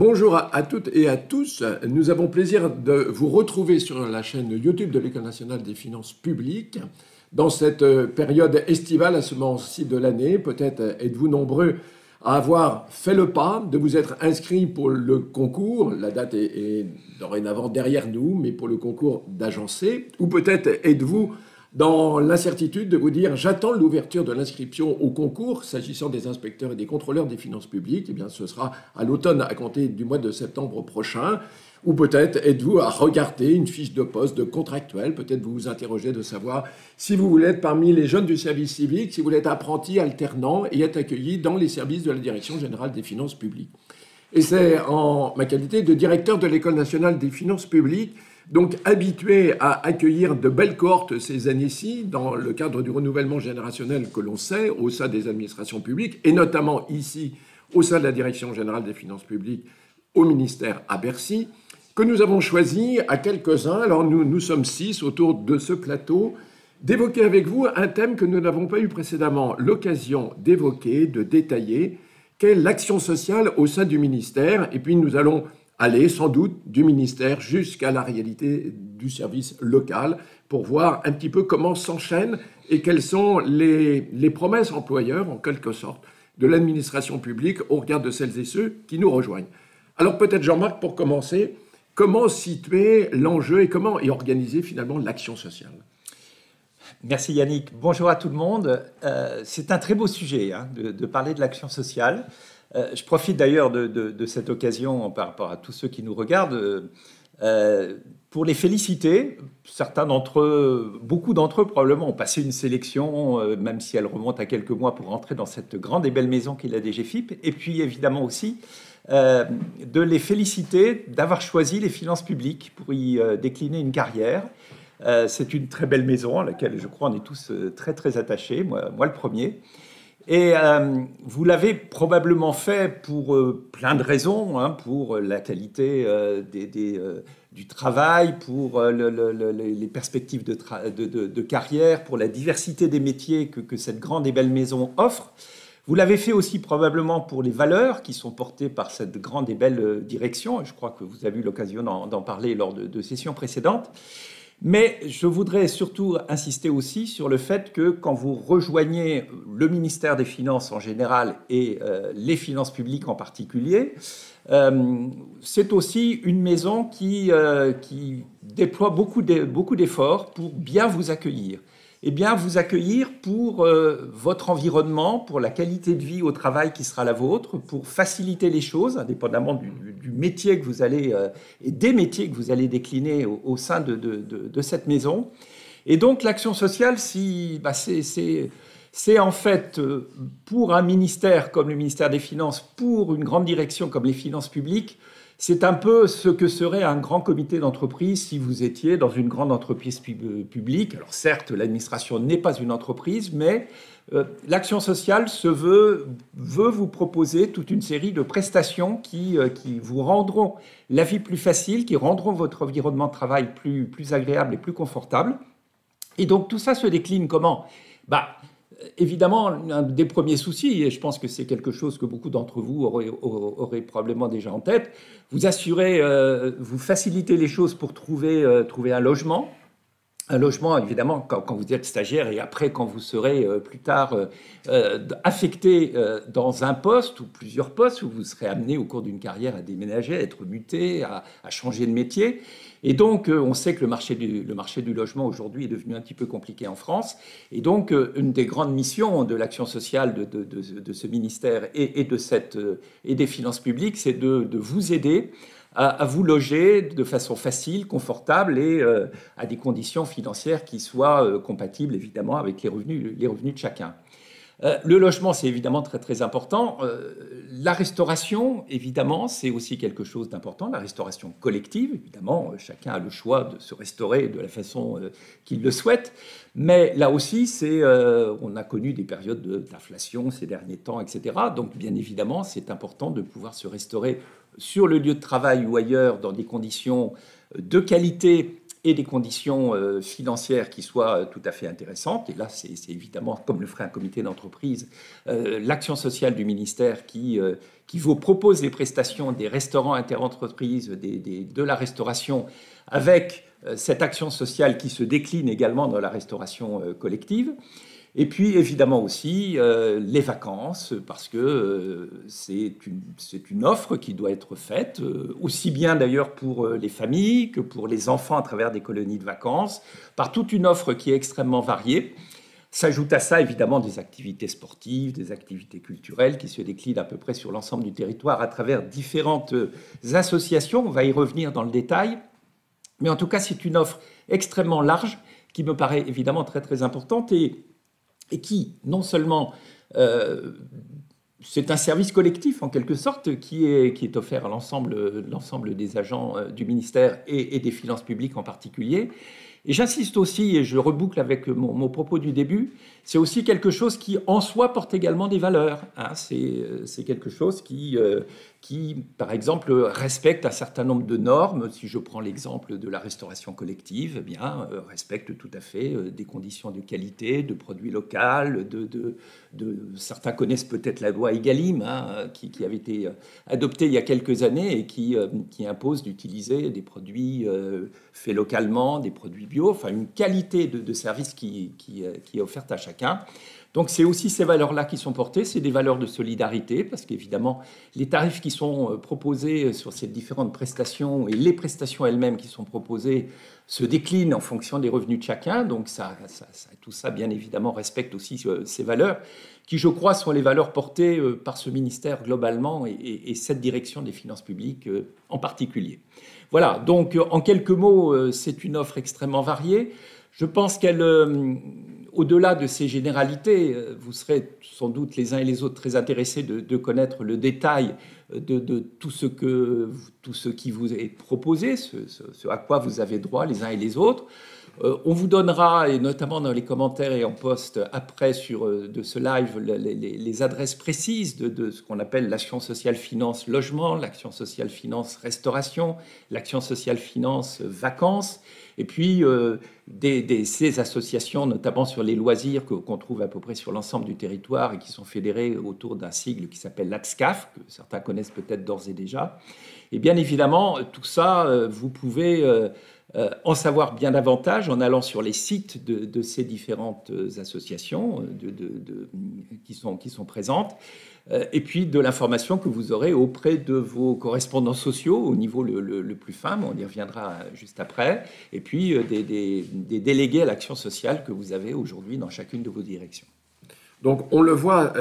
Bonjour à toutes et à tous. Nous avons plaisir de vous retrouver sur la chaîne YouTube de l'École nationale des finances publiques. Dans cette période estivale, à ce moment-ci de l'année, peut-être êtes-vous nombreux à avoir fait le pas, de vous être inscrits pour le concours. La date est dorénavant derrière nous, mais pour le concours d'agencé. Ou peut-être êtes-vous dans l'incertitude de vous dire « j'attends l'ouverture de l'inscription au concours » s'agissant des inspecteurs et des contrôleurs des finances publiques. Eh bien, ce sera à l'automne à compter du mois de septembre prochain. Ou peut-être êtes-vous à regarder une fiche de poste de contractuel. Peut-être vous vous interrogez de savoir si vous voulez être parmi les jeunes du service civique, si vous voulez être apprenti, alternant et être accueilli dans les services de la Direction générale des finances publiques. Et c'est en ma qualité de directeur de l'École nationale des finances publiques, donc habitué à accueillir de belles cohortes ces années-ci dans le cadre du renouvellement générationnel que l'on sait au sein des administrations publiques et notamment ici au sein de la Direction générale des finances publiques au ministère à Bercy, que nous avons choisi à quelques-uns, alors nous sommes 6 autour de ce plateau, d'évoquer avec vous un thème que nous n'avons pas eu précédemment l'occasion d'évoquer, de détailler, qu'est l'action sociale au sein du ministère. Et puis nous allons aller sans doute du ministère jusqu'à la réalité du service local pour voir un petit peu comment s'enchaînent et quelles sont les promesses employeurs, en quelque sorte, de l'administration publique au regard de celles et ceux qui nous rejoignent. Alors peut-être Jean-Marc, pour commencer, comment situer l'enjeu et comment y organiser finalement l'action sociale? Merci Yannick. Bonjour à tout le monde. C'est un très beau sujet de parler de l'action sociale. Je profite d'ailleurs de cette occasion par rapport à tous ceux qui nous regardent pour les féliciter. Certains d'entre eux, beaucoup d'entre eux probablement ont passé une sélection, même si elle remonte à quelques mois pour rentrer dans cette grande et belle maison qu'est la DGFiP. Et puis évidemment aussi de les féliciter d'avoir choisi les finances publiques pour y décliner une carrière. C'est une très belle maison à laquelle je crois on est tous très très attachés, moi le premier. Et vous l'avez probablement fait pour plein de raisons, pour la qualité du travail, pour les perspectives de carrière, pour la diversité des métiers que cette grande et belle maison offre. Vous l'avez fait aussi probablement pour les valeurs qui sont portées par cette grande et belle direction. Et je crois que vous avez eu l'occasion d'en parler lors de sessions précédentes. Mais je voudrais surtout insister aussi sur le fait que quand vous rejoignez le ministère des Finances en général et les finances publiques en particulier, c'est aussi une maison qui déploie beaucoup d'efforts pour bien vous accueillir. Et bien vous accueillir pour votre environnement, pour la qualité de vie au travail qui sera la vôtre, pour faciliter les choses, indépendamment du métier que vous allez et des métiers que vous allez décliner au sein de cette maison. Et donc l'action sociale, c'est en fait pour un ministère comme le ministère des Finances, pour une grande direction comme les finances publiques, c'est un peu ce que serait un grand comité d'entreprise si vous étiez dans une grande entreprise publique. Alors certes, l'administration n'est pas une entreprise, mais l'action sociale veut vous proposer toute une série de prestations qui vous rendront la vie plus facile, qui rendront votre environnement de travail plus agréable et plus confortable. Et donc tout ça se décline comment ? Évidemment, un des premiers soucis, et je pense que c'est quelque chose que beaucoup d'entre vous auraient probablement déjà en tête, vous assurez, vous facilitez les choses pour trouver un logement. Un logement, évidemment, quand vous êtes stagiaire et après, quand vous serez plus tard affecté dans un poste ou plusieurs postes, où vous serez amené au cours d'une carrière à déménager, à être muté, à changer de métier. Et donc, on sait que le marché du logement aujourd'hui est devenu un petit peu compliqué en France. Et donc, une des grandes missions de l'action sociale de ce ministère et des finances publiques, c'est de vous aider à vous loger de façon facile, confortable et à des conditions financières qui soient compatibles, évidemment, avec les revenus de chacun. Le logement, c'est évidemment très, très important. La restauration, évidemment, c'est aussi quelque chose d'important. La restauration collective, évidemment, chacun a le choix de se restaurer de la façon qu'il le souhaite. Mais là aussi, on a connu des périodes d'inflation ces derniers temps, etc. Donc, bien évidemment, c'est important de pouvoir se restaurer sur le lieu de travail ou ailleurs dans des conditions de qualité et des conditions financières qui soient tout à fait intéressantes. Et là, c'est évidemment, comme le ferait un comité d'entreprise, l'action sociale du ministère qui vous propose les prestations des restaurants interentreprises, de la restauration, avec cette action sociale qui se décline également dans la restauration collective. Et puis évidemment aussi les vacances, parce que c'est une offre qui doit être faite, aussi bien d'ailleurs pour les familles que pour les enfants à travers des colonies de vacances, par toute une offre qui est extrêmement variée. S'ajoute à ça évidemment des activités sportives, des activités culturelles qui se déclinent à peu près sur l'ensemble du territoire à travers différentes associations. On va y revenir dans le détail. Mais en tout cas, c'est une offre extrêmement large qui me paraît évidemment très très importante et qui, non seulement, c'est un service collectif en quelque sorte qui est offert à l'ensemble des agents du ministère et des finances publiques en particulier. Et j'insiste aussi, et je reboucle avec mon propos du début, c'est aussi quelque chose qui en soi porte également des valeurs. Hein. C'est quelque chose qui, par exemple, respecte un certain nombre de normes. Si je prends l'exemple de la restauration collective, eh bien, respecte tout à fait des conditions de qualité, de produits locaux. Certains connaissent peut-être la loi Egalim, hein, qui avait été adoptée il y a quelques années et qui impose d'utiliser des produits faits localement, des produits bio, enfin une qualité de service qui est offerte à chacun. Donc c'est aussi ces valeurs-là qui sont portées, c'est des valeurs de solidarité, parce qu'évidemment, les tarifs qui sont proposés sur ces différentes prestations et les prestations elles-mêmes qui sont proposées se déclinent en fonction des revenus de chacun. Donc tout ça, bien évidemment, respecte aussi ces valeurs, qui, je crois, sont les valeurs portées par ce ministère globalement et cette direction des finances publiques en particulier. Voilà, donc en quelques mots, c'est une offre extrêmement variée. Je pense qu'elle... Au-delà de ces généralités, vous serez sans doute les uns et les autres très intéressés de connaître le détail de tout ce qui vous est proposé, ce à quoi vous avez droit les uns et les autres. On vous donnera, et notamment dans les commentaires et en post après de ce live, les adresses précises de ce qu'on appelle l'action sociale finance logement, l'action sociale finance restauration, l'action sociale finance vacances, et puis ces associations, notamment sur les loisirs, qu'on trouve à peu près sur l'ensemble du territoire et qui sont fédérées autour d'un sigle qui s'appelle l'AXCAF, que certains connaissent peut-être d'ores et déjà. Et bien évidemment, tout ça, vous pouvez en savoir bien davantage en allant sur les sites de ces différentes associations qui sont présentes, et puis de l'information que vous aurez auprès de vos correspondants sociaux au niveau le plus fin, mais on y reviendra juste après, et puis des délégués à l'action sociale que vous avez aujourd'hui dans chacune de vos directions. Donc on le voit,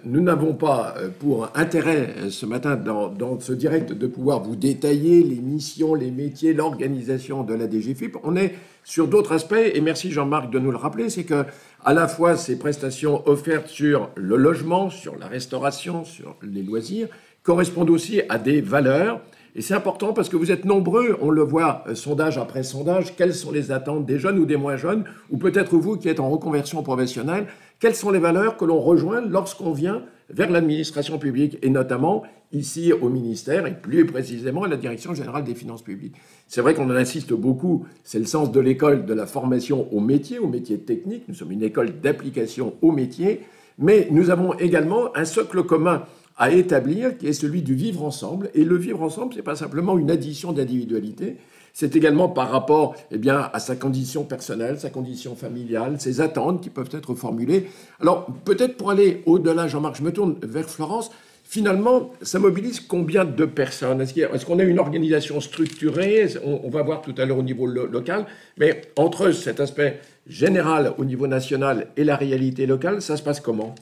nous n'avons pas pour intérêt ce matin dans ce direct de pouvoir vous détailler les missions, les métiers, l'organisation de la DGFiP. On est sur d'autres aspects, et merci Jean-Marc de nous le rappeler, c'est que à la fois ces prestations offertes sur le logement, sur la restauration, sur les loisirs, correspondent aussi à des valeurs. Et c'est important parce que vous êtes nombreux, on le voit sondage après sondage, quelles sont les attentes des jeunes ou des moins jeunes, ou peut-être vous qui êtes en reconversion professionnelle, quelles sont les valeurs que l'on rejoint lorsqu'on vient vers l'administration publique, et notamment ici au ministère, et plus précisément à la Direction générale des finances publiques. C'est vrai qu'on en insiste beaucoup, c'est le sens de l'école de la formation aux métiers techniques, nous sommes une école d'application aux métiers, mais nous avons également un socle commun à établir, qui est celui du vivre ensemble. Et le vivre ensemble, ce n'est pas simplement une addition d'individualité, c'est également par rapport à sa condition personnelle, sa condition familiale, ses attentes qui peuvent être formulées. Alors, peut-être pour aller au-delà, Jean-Marc, je me tourne vers Florence. Finalement, ça mobilise combien de personnes? Est-ce qu'on a une organisation structurée? On va voir tout à l'heure au niveau local. Mais entre cet aspect général au niveau national et la réalité locale, ça se passe comment?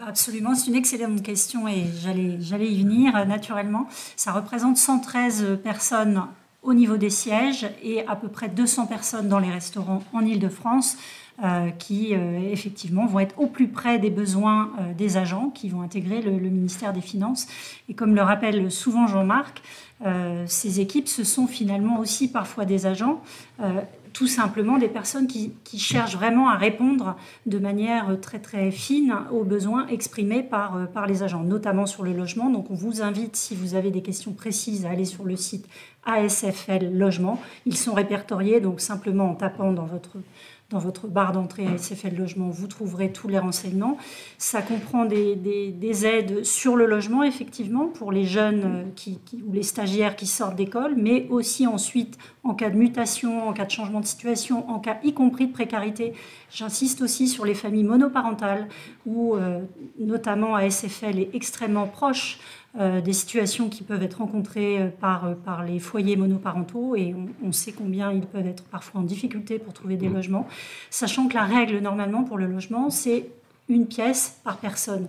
Absolument, c'est une excellente question et j'allais y venir naturellement. Ça représente 113 personnes au niveau des sièges et à peu près 200 personnes dans les restaurants en Île-de-France qui effectivement vont être au plus près des besoins des agents qui vont intégrer le ministère des Finances. Et comme le rappelle souvent Jean-Marc, ces équipes, ce sont finalement aussi parfois des agents, tout simplement des personnes qui cherchent vraiment à répondre de manière très très fine aux besoins exprimés par les agents, notamment sur le logement. Donc on vous invite, si vous avez des questions précises, à aller sur le site ASFL Logement. Ils sont répertoriés, donc simplement en tapant dans votre barre d'entrée ASFL Logement, vous trouverez tous les renseignements. Ça comprend des aides sur le logement, effectivement, pour les jeunes ou les stagiaires qui sortent d'école, mais aussi ensuite en cas de mutation, en cas de changement de situation, en cas y compris de précarité. J'insiste aussi sur les familles monoparentales, où notamment ASFL est extrêmement proche des situations qui peuvent être rencontrées par les foyers monoparentaux, et on sait combien ils peuvent être parfois en difficulté pour trouver des logements, sachant que la règle normalement pour le logement, c'est une pièce par personne.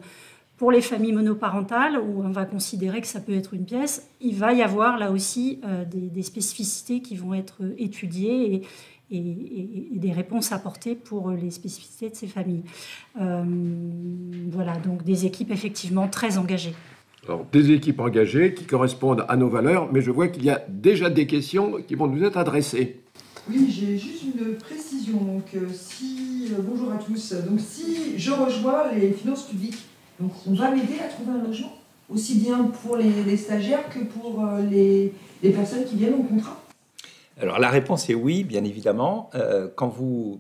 Pour les familles monoparentales, où on va considérer que ça peut être une pièce, il va y avoir là aussi des spécificités qui vont être étudiées et des réponses apportées pour les spécificités de ces familles. Voilà, donc des équipes effectivement très engagées. Alors, des équipes engagées qui correspondent à nos valeurs, mais je vois qu'il y a déjà des questions qui vont nous être adressées. Oui, j'ai juste une précision. Donc, bonjour à tous. Donc, si je rejoins les finances publiques, donc on va m'aider à trouver un logement, aussi bien pour les stagiaires que pour les personnes qui viennent au contrat? Alors la réponse est oui, bien évidemment. Quand vous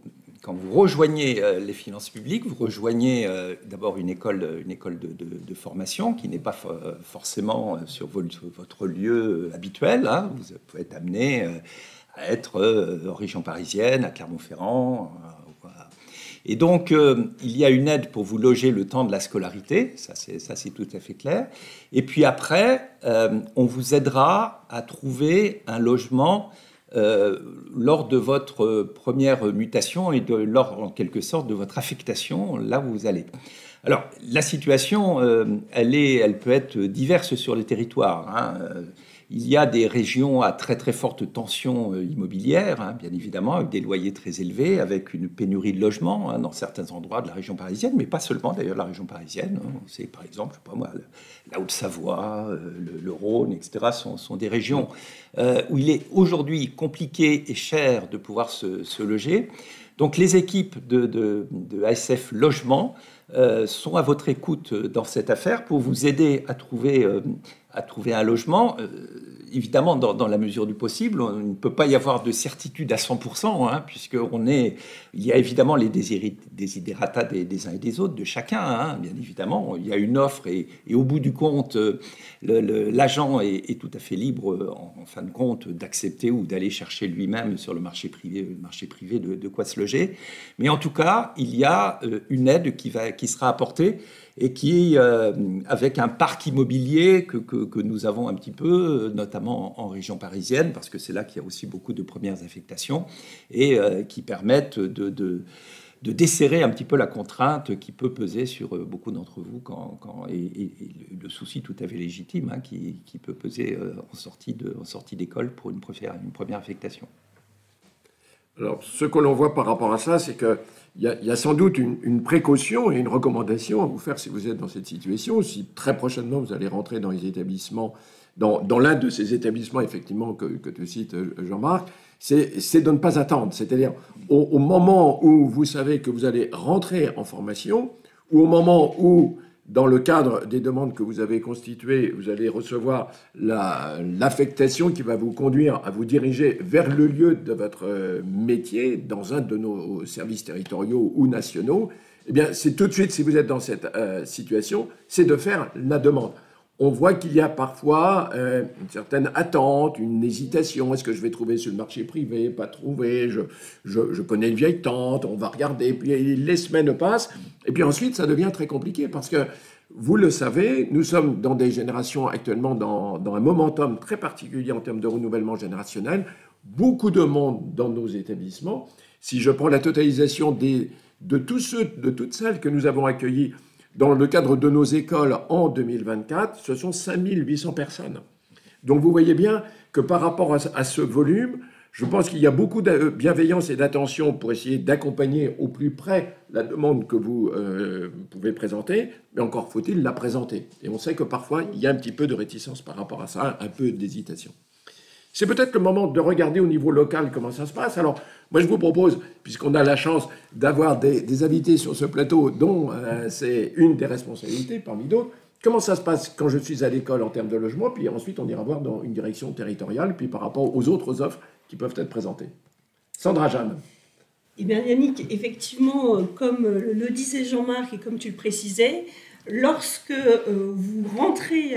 rejoignez les finances publiques, vous rejoignez d'abord une école de formation qui n'est pas forcément sur votre lieu habituel. Hein. Vous pouvez être amené à être en région parisienne, à Clermont-Ferrand. Et donc, il y a une aide pour vous loger le temps de la scolarité, ça c'est tout à fait clair. Et puis après, on vous aidera à trouver un logement lors de votre première mutation et lors, en quelque sorte, de votre affectation, là où vous allez. Alors, la situation, elle peut être diverse sur les territoires. Hein. Il y a des régions à très très forte tension immobilière, hein, bien évidemment, avec des loyers très élevés, avec une pénurie de logements hein, dans certains endroits de la région parisienne, mais pas seulement d'ailleurs la région parisienne. Hein. C'est par exemple, je sais pas moi, la Haute-Savoie, le Rhône, etc. sont des régions où il est aujourd'hui compliqué et cher de pouvoir se loger. Donc les équipes de ASF Logement sont à votre écoute dans cette affaire pour vous aider à trouver un logement. Évidemment, dans la mesure du possible, il ne peut pas y avoir de certitude à 100%, hein, il y a évidemment les desiderata des uns et des autres, de chacun, hein, bien évidemment. Il y a une offre et au bout du compte, l'agent est tout à fait libre, en fin de compte, d'accepter ou d'aller chercher lui-même sur le marché privé de quoi se loger. Mais en tout cas, il y a une aide qui sera apportée et qui, avec un parc immobilier que nous avons un petit peu, notamment en région parisienne, parce que c'est là qu'il y a aussi beaucoup de premières affectations, et qui permettent de desserrer un petit peu la contrainte qui peut peser sur beaucoup d'entre vous, et le souci tout à fait légitime hein, qui peut peser en sortie d'école pour une première affectation. Alors, ce que l'on voit par rapport à ça, c'est qu'il y a sans doute une précaution et une recommandation à vous faire si vous êtes dans cette situation. Si très prochainement vous allez rentrer dans les établissements, dans l'un de ces établissements, effectivement, que tu cites, Jean-Marc, c'est de ne pas attendre. C'est-à-dire, au moment où vous savez que vous allez rentrer en formation, ou au moment où, dans le cadre des demandes que vous avez constituées, vous allez recevoir l'affectation qui va vous conduire à vous diriger vers le lieu de votre métier, dans un de nos services territoriaux ou nationaux, eh bien, c'est tout de suite, si vous êtes dans cette situation, c'est de faire la demande. On voit qu'il y a parfois une certaine attente, une hésitation. Est-ce que je vais trouver sur le marché privé, pas trouver, je connais une vieille tante, on va regarder. Puis les semaines passent. Et puis ensuite, ça devient très compliqué parce que, vous le savez, nous sommes dans des générations actuellement dans un momentum très particulier en termes de renouvellement générationnel. Beaucoup de monde dans nos établissements. Si je prends la totalisation de toutes celles que nous avons accueillies dans le cadre de nos écoles en 2024, ce sont 5800 personnes. Donc vous voyez bien que par rapport à ce volume, je pense qu'il y a beaucoup de bienveillance et d'attention pour essayer d'accompagner au plus près la demande que vous pouvez présenter, mais encore faut-il la présenter. Et on sait que parfois, il y a un petit peu de réticence par rapport à ça, un peu d'hésitation. C'est peut-être le moment de regarder au niveau local comment ça se passe. Alors, moi, je vous propose, puisqu'on a la chance d'avoir des invités sur ce plateau dont c'est une des responsabilités parmi d'autres, comment ça se passe quand je suis à l'école en termes de logement, puis ensuite on ira voir dans une direction territoriale, puis par rapport aux autres offres qui peuvent être présentées. Sandra Jeanne. Eh bien, Yannick, effectivement, comme le disait Jean-Marc et comme tu le précisais, lorsque vous rentrez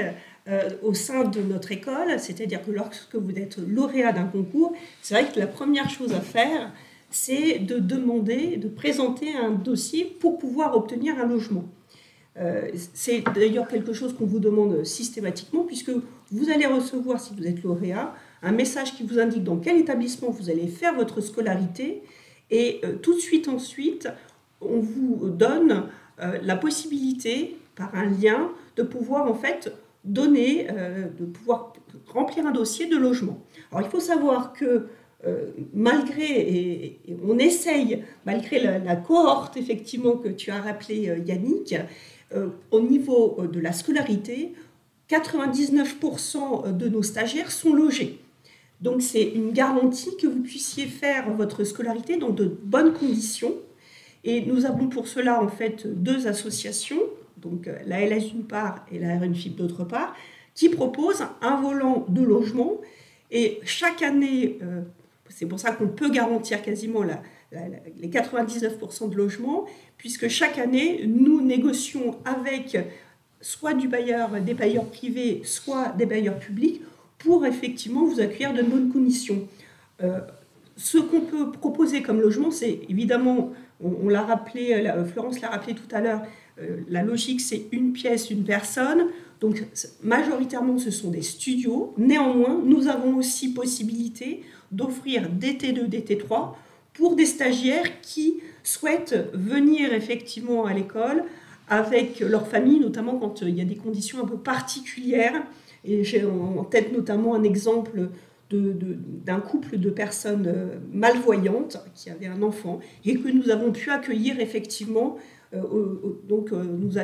au sein de notre école, c'est-à-dire que lorsque vous êtes lauréat d'un concours, c'est vrai que la première chose à faire, c'est de demander, de présenter un dossier pour pouvoir obtenir un logement. C'est d'ailleurs quelque chose qu'on vous demande systématiquement, puisque vous allez recevoir, si vous êtes lauréat, un message qui vous indique dans quel établissement vous allez faire votre scolarité, et tout de suite ensuite, on vous donne la possibilité, par un lien, de pouvoir en fait donner, de pouvoir remplir un dossier de logement. Alors il faut savoir que malgré, et on essaye, malgré la cohorte effectivement que tu as rappelé Yannick, au niveau de la scolarité, 99% de nos stagiaires sont logés. Donc c'est une garantie que vous puissiez faire votre scolarité dans de bonnes conditions. Et nous avons pour cela en fait deux associations, donc la LS d'une part et la RNFIP d'autre part, qui proposent un volant de logement. Et chaque année, c'est pour ça qu'on peut garantir quasiment les 99% de logements, puisque chaque année, nous négocions avec soit des bailleurs privés, soit des bailleurs publics, pour effectivement vous accueillir de bonnes conditions. Ce qu'on peut proposer comme logement, c'est évidemment, on l'a rappelé, Florence l'a rappelé tout à l'heure, la logique c'est une pièce, une personne, donc majoritairement ce sont des studios. Néanmoins, nous avons aussi possibilité d'offrir des T2, des T3 pour des stagiaires qui souhaitent venir effectivement à l'école avec leur famille, notamment quand il y a des conditions un peu particulières. Et j'ai en tête notamment un exemple d'un couple de personnes malvoyantes qui avaient un enfant et que nous avons pu accueillir effectivement. Donc nous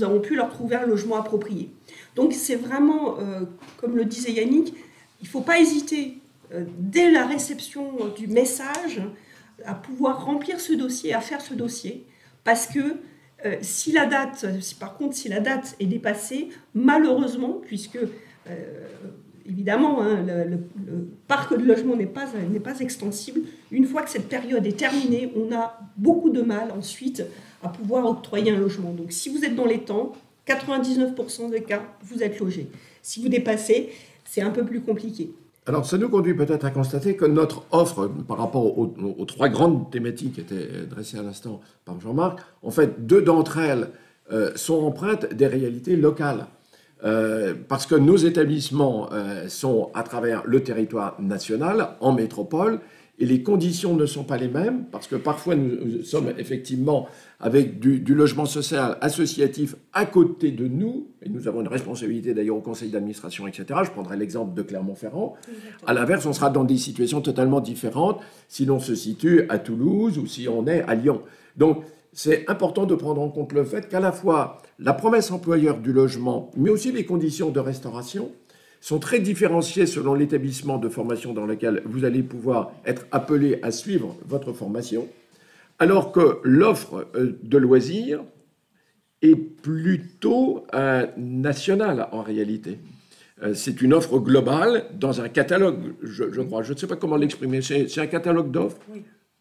avons pu leur trouver un logement approprié. Donc c'est vraiment, comme le disait Yannick, il ne faut pas hésiter dès la réception du message à pouvoir remplir ce dossier, à faire ce dossier, parce que si la date est dépassée, malheureusement, puisque évidemment le parc de logement n'est pas extensible, une fois que cette période est terminée, on a beaucoup de mal ensuite à pouvoir octroyer un logement. Donc si vous êtes dans les temps, 99% des cas, vous êtes logé. Si vous dépassez, c'est un peu plus compliqué. Alors, ça nous conduit peut-être à constater que notre offre, par rapport aux trois grandes thématiques qui étaient dressées à l'instant par Jean-Marc, en fait, deux d'entre elles sont empreintes des réalités locales. Parce que nos établissements sont à travers le territoire national, en métropole, et les conditions ne sont pas les mêmes, parce que parfois nous sommes effectivement avec du logement social associatif à côté de nous, et nous avons une responsabilité d'ailleurs au conseil d'administration, etc. Je prendrai l'exemple de Clermont-Ferrand. À l'inverse, on sera dans des situations totalement différentes si l'on se situe à Toulouse ou si on est à Lyon. Donc, c'est important de prendre en compte le fait qu'à la fois la promesse employeur du logement, mais aussi les conditions de restauration, sont très différenciées selon l'établissement de formation dans lequel vous allez pouvoir être appelé à suivre votre formation, alors que l'offre de loisirs est plutôt nationale en réalité. C'est une offre globale dans un catalogue, je crois. Je ne sais pas comment l'exprimer. C'est un catalogue d'offres.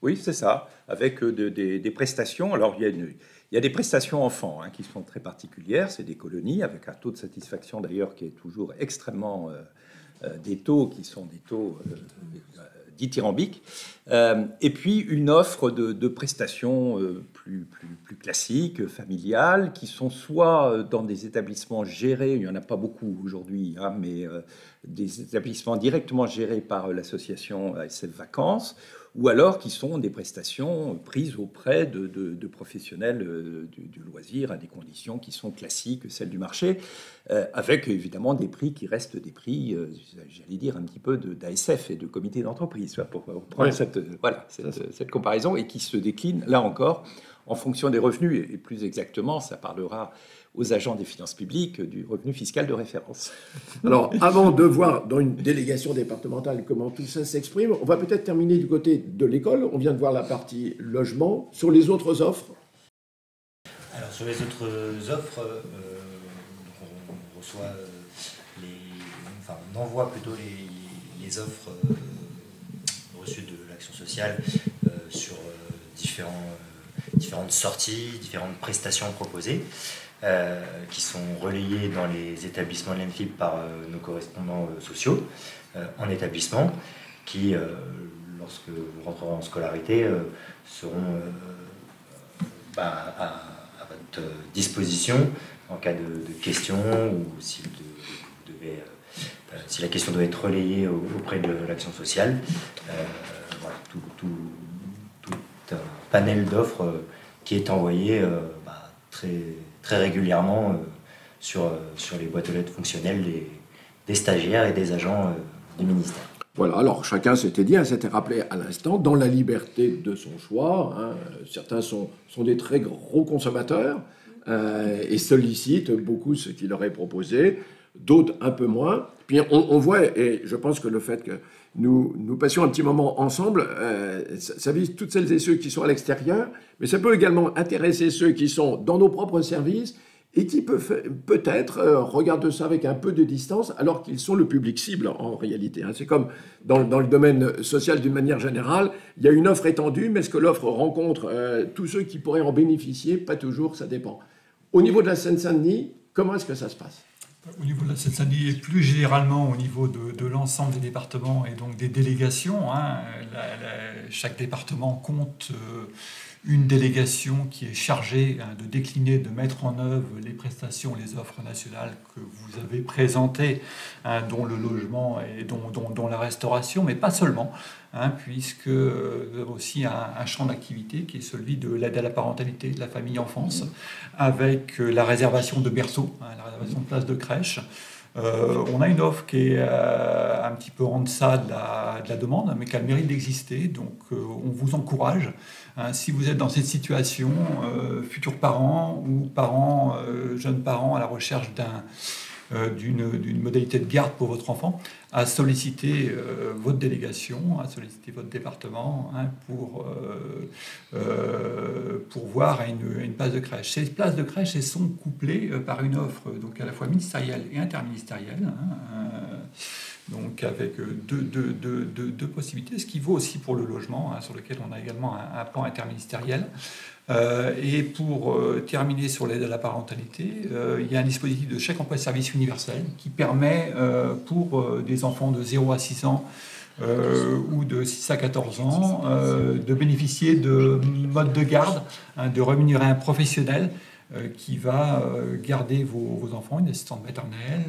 Oui, c'est ça, avec des prestations. Alors, il y a des prestations enfants qui sont très particulières. C'est des colonies, avec un taux de satisfaction d'ailleurs qui est toujours extrêmement... des taux qui sont des taux dithyrambiques. Et puis, une offre de prestations plus classiques, familiales, qui sont soit dans des établissements gérés, il n'y en a pas beaucoup aujourd'hui, mais des établissements directement gérés par l'association ASF Vacances, ou alors qui sont des prestations prises auprès de professionnels du loisir à des conditions qui sont classiques, celles du marché, avec évidemment des prix qui restent des prix, j'allais dire, un petit peu d'ASF et de comité d'entreprise, pour prendre cette comparaison, et qui se décline, là encore, en fonction des revenus, et plus exactement, ça parlera aux agents des finances publiques du revenu fiscal de référence. Alors, avant de voir dans une délégation départementale comment tout ça s'exprime, on va peut-être terminer du côté de l'école. On vient de voir la partie logement. Sur les autres offres? Alors, sur les autres offres, on envoie plutôt les offres reçues de l'action sociale sur différentes sorties, différentes prestations proposées, qui sont relayées dans les établissements de l'ENFIP par nos correspondants sociaux en établissement, qui, lorsque vous rentrerez en scolarité, seront à votre disposition en cas de questions, ou si la question doit être relayée auprès de l'action sociale. Voilà, tout un panel d'offres qui est envoyé très régulièrement sur les boîtes aux lettres fonctionnelles des stagiaires et des agents du ministère. Voilà, alors chacun s'était dit, s'était rappelé à l'instant, dans la liberté de son choix. Certains sont des très gros consommateurs et sollicitent beaucoup ce qui leur est proposé, d'autres un peu moins. Puis on voit, et je pense que le fait que nous passions un petit moment ensemble, ça vise toutes celles et ceux qui sont à l'extérieur, mais ça peut également intéresser ceux qui sont dans nos propres services et qui peut-être regardent ça avec un peu de distance, alors qu'ils sont le public cible en réalité. C'est comme dans le domaine social d'une manière générale, il y a une offre étendue, mais est-ce que l'offre rencontre tous ceux qui pourraient en bénéficier? Pas toujours, ça dépend. Au niveau de la Seine-Saint-Denis, comment est-ce que ça se passe? Au niveau de la Seine-Saint-Denis et plus généralement au niveau de l'ensemble des départements et donc des délégations, chaque département compte une délégation qui est chargée de décliner, de mettre en œuvre les prestations, les offres nationales que vous avez présentées, dont le logement et dont la restauration, mais pas seulement, puisque vous avez aussi un champ d'activité qui est celui de l'aide à la parentalité, de la famille-enfance, avec la réservation de berceaux, la réservation de places de crèche. On a une offre qui est un petit peu en deçà de la demande, mais qui a le mérite d'exister. Donc on vous encourage, si vous êtes dans cette situation, futurs parents ou parents, jeunes parents à la recherche d'une modalité de garde pour votre enfant, à solliciter votre délégation, à solliciter votre département pour voir à une place de crèche. Ces places de crèche, elles sont couplées par une offre donc à la fois ministérielle et interministérielle, donc avec deux possibilités, ce qui vaut aussi pour le logement, sur lequel on a également un plan interministériel. Et pour terminer sur l'aide à la parentalité, il y a un dispositif de chèque emploi service universel qui permet pour des enfants de 0 à 6 ans ou de 6 à 14 ans de bénéficier de modes de garde, de rémunérer un professionnel qui va garder vos enfants, une assistante maternelle,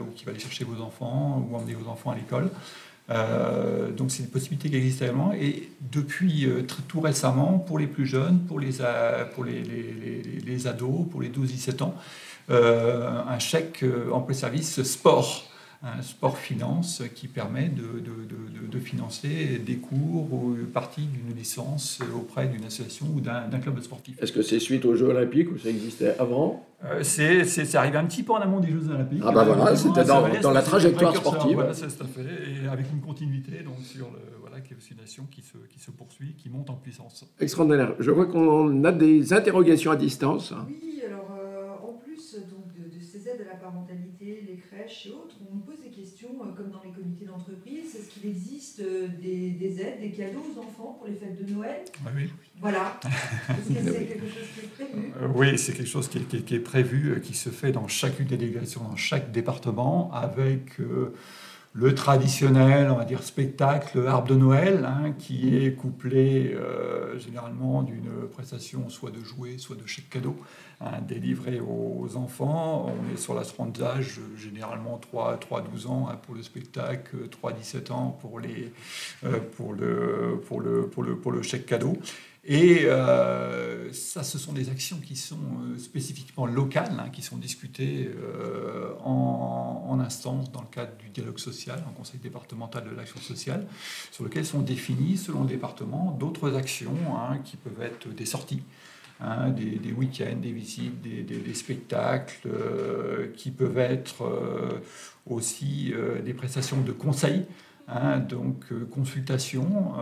ou qui va aller chercher vos enfants ou emmener vos enfants à l'école. Donc c'est une possibilité qui existe également, et depuis tout récemment, pour les plus jeunes, pour les ados, pour les 12-17 ans, un chèque emploi-service sport, un sport finance qui permet de financer des cours ou une partie d'une licence auprès d'une association ou d'un club sportif. Est-ce que c'est suite aux Jeux Olympiques ou ça existait avant? C'est arrivé un petit peu en amont des Jeux Olympiques. Ah bah voilà, c'était dans la trajectoire sportive. Voilà, c'est tout à fait, et avec une continuité donc sur qui est aussi une nation qui se poursuit, qui monte en puissance. Extraordinaire. Je vois qu'on a des interrogations à distance. Oui, alors en plus donc, de ces aides à la parentalité, les crèches et autres, on me pose des questions comme dans les comités d'entreprise. Est-ce qu'il existe des aides, des cadeaux aux enfants pour les fêtes de Noël? Oui. Voilà. Est-ce que c'est quelque chose qui est prévu? Oui, c'est quelque chose qui est prévu, qui se fait dans chacune des délégations, dans chaque département, avec le traditionnel, on va dire, spectacle arbre de Noël, qui est couplé généralement d'une prestation soit de jouets, soit de chèques cadeaux, délivrés aux enfants. On est sur la tranche d'âge, généralement 3-12 ans pour le spectacle, 3-17 ans pour le chèque cadeau. Et ça, ce sont des actions qui sont spécifiquement locales, qui sont discutées en instance dans le cadre du dialogue social, en conseil départemental de l'action sociale, sur lequel sont définies, selon le département, d'autres actions qui peuvent être des sorties, des week-ends, des visites, des spectacles, qui peuvent être aussi des prestations de conseil Donc, consultation,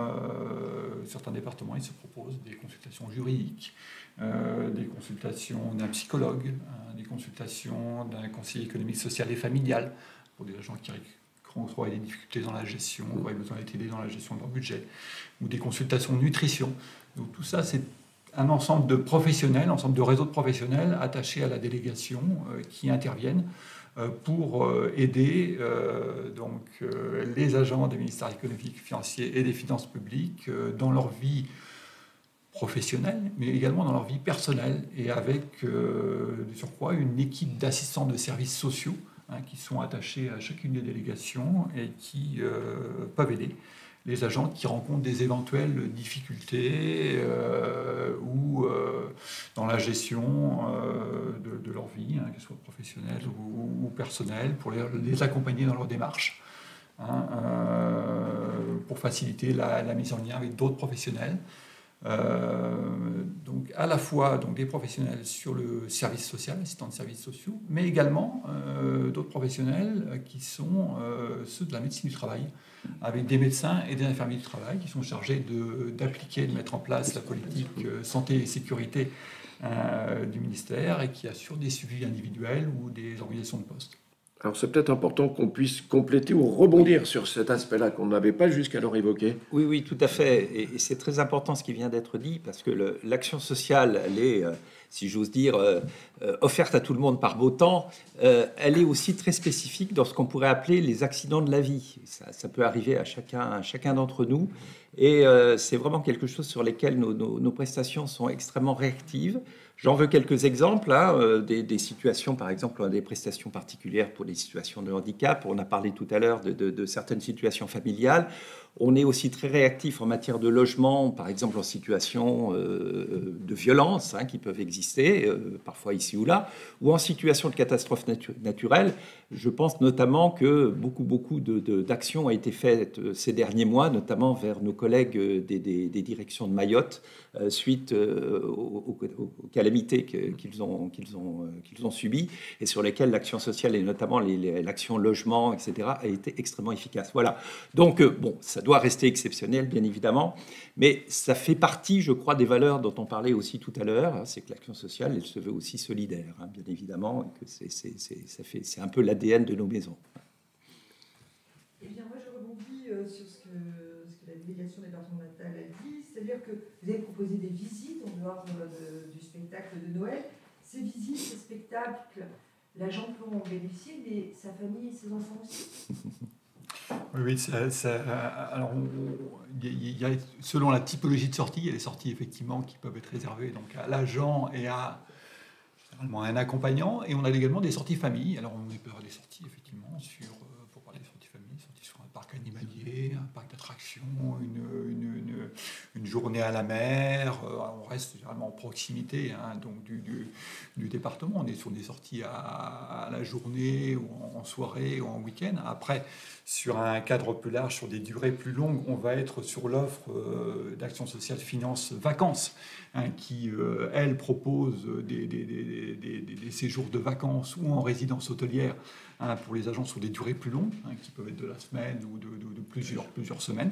certains départements, ils se proposent des consultations juridiques, des consultations d'un psychologue, des consultations d'un conseiller économique, social et familial, pour des gens qui auraient des difficultés dans la gestion, qui auraient besoin d'être aidés dans la gestion de leur budget, ou des consultations de nutrition. Donc tout ça, c'est un ensemble de professionnels, ensemble de réseaux de professionnels attachés à la délégation qui interviennent pour aider les agents des ministères économiques, financiers et des finances publiques dans leur vie professionnelle, mais également dans leur vie personnelle, et avec de surcroît une équipe d'assistants de services sociaux qui sont attachés à chacune des délégations et qui peuvent aider les agents qui rencontrent des éventuelles difficultés ou dans la gestion de leur vie, qu'elle soit professionnelle ou personnelle, pour les accompagner dans leur démarche, pour faciliter la mise en lien avec d'autres professionnels. Donc à la fois des professionnels sur le service social, assistants de services sociaux, mais également d'autres professionnels qui sont ceux de la médecine du travail, avec des médecins et des infirmiers du travail qui sont chargés d'appliquer, de mettre en place la politique santé et sécurité du ministère et qui assurent des suivis individuels ou des organisations de poste. Alors c'est peut-être important qu'on puisse compléter ou rebondir sur cet aspect-là qu'on n'avait pas jusqu'alors évoqué. Oui, tout à fait. Et c'est très important ce qui vient d'être dit, parce que l'action sociale, elle est, si j'ose dire, offerte à tout le monde par beau temps. Elle est aussi très spécifique dans ce qu'on pourrait appeler les accidents de la vie. Ça peut arriver à chacun d'entre nous. Et c'est vraiment quelque chose sur lequel nos prestations sont extrêmement réactives. J'en veux quelques exemples, des situations, par exemple, des prestations particulières pour des situations de handicap. On a parlé tout à l'heure de certaines situations familiales. On est aussi très réactif en matière de logement, par exemple en situation de violence qui peuvent exister, parfois ici ou là, ou en situation de catastrophe naturelle. Je pense notamment que beaucoup d'actions ont été faites ces derniers mois, notamment vers nos collègues des directions de Mayotte, suite aux calamités qu'ils ont subies et sur lesquelles l'action sociale et notamment l'action logement, etc., a été extrêmement efficace. Voilà. Donc, ça doit rester exceptionnel, bien évidemment, mais ça fait partie, je crois, des valeurs dont on parlait aussi tout à l'heure. C'est que l'action sociale, elle se veut aussi solidaire, bien évidemment, et que c'est un peu l'ADN de nos maisons. Eh bien, moi, je rebondis sur ce que la délégation départementale a dit, c'est-à-dire que vous avez proposé des visites en dehors du spectacle de Noël. Ces visites, ces spectacles, l'agent peut en bénéficier, mais sa famille et ses enfants aussi. Oui, alors il y a, selon la typologie de sortie, il y a des sorties effectivement qui peuvent être réservées donc à l'agent et à généralement un accompagnant, et on a également des sorties famille. Alors on peut avoir des sorties effectivement pour parler des sorties famille, sorties sur un parc animalier, un parc d'attractions, une journée à la mer. On reste généralement en proximité donc du département. On est sur des sorties à la journée ou en soirée ou en week-end. Après, sur un cadre plus large, sur des durées plus longues, on va être sur l'offre d'Action sociale finance vacances, qui, elle, propose des séjours de vacances ou en résidence hôtelière pour les agents sur des durées plus longues, qui peuvent être de la semaine ou de plusieurs semaines.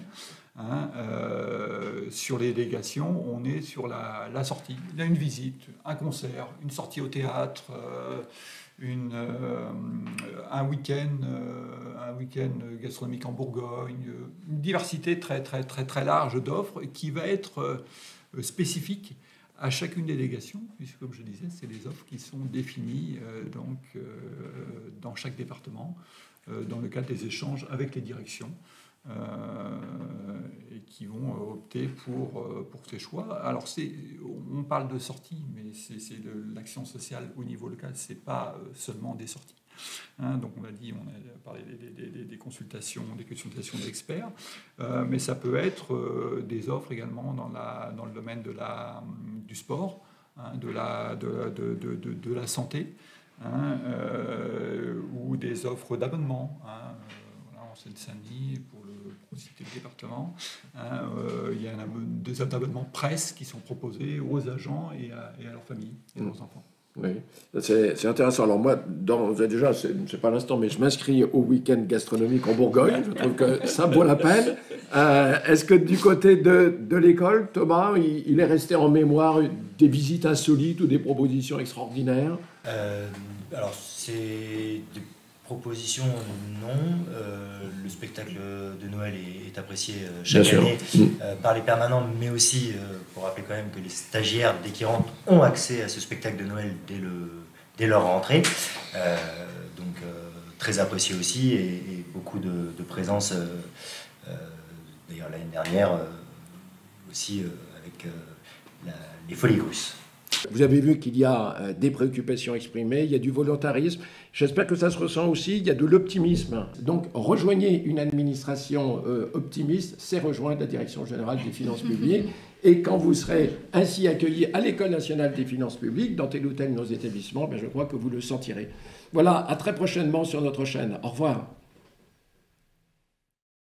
Sur les délégations, on est sur la sortie. Il y a une visite, un concert, une sortie au théâtre, un week-end gastronomique en Bourgogne, une diversité très large d'offres qui va être spécifique à chacune des délégations, puisque, comme je disais, c'est des offres qui sont définies dans chaque département, dans le cadre des échanges avec les directions, et qui vont opter pour ces choix. Alors, on parle de sorties, mais c'est de l'action sociale au niveau local, c'est pas seulement des sorties. Donc on a parlé des consultations d'experts, mais ça peut être des offres également dans le domaine du sport, de la santé, ou des offres d'abonnement. En Seine-Saint-Denis, pour citer le département, il y a des abonnements presse qui sont proposés aux agents et à leurs familles et à leurs enfants. Oui, c'est intéressant. Alors moi, déjà, c'est pas l'instant, mais je m'inscris au week-end gastronomique en Bourgogne. Je trouve que ça vaut la peine. Est-ce que du côté de l'école, Thomas, il est resté en mémoire des visites insolites ou des propositions extraordinaires? Alors, c'est des propositions, non. Le spectacle de Noël est apprécié chaque année par les permanents, mais aussi, pour rappeler quand même que les stagiaires, dès qu'ils rentrent, ont accès à ce spectacle de Noël dès leur rentrée. Donc, très apprécié aussi, et beaucoup de présence. D'ailleurs, l'année dernière, aussi avec les Folies Russes. Vous avez vu qu'il y a des préoccupations exprimées, il y a du volontarisme. J'espère que ça se ressent aussi, il y a de l'optimisme. Donc, rejoignez une administration optimiste, c'est rejoindre la Direction générale des finances publiques. Et quand vous serez ainsi accueilli à l'École nationale des finances publiques, dans tel ou tel de nos établissements, je crois que vous le sentirez. Voilà, à très prochainement sur notre chaîne. Au revoir.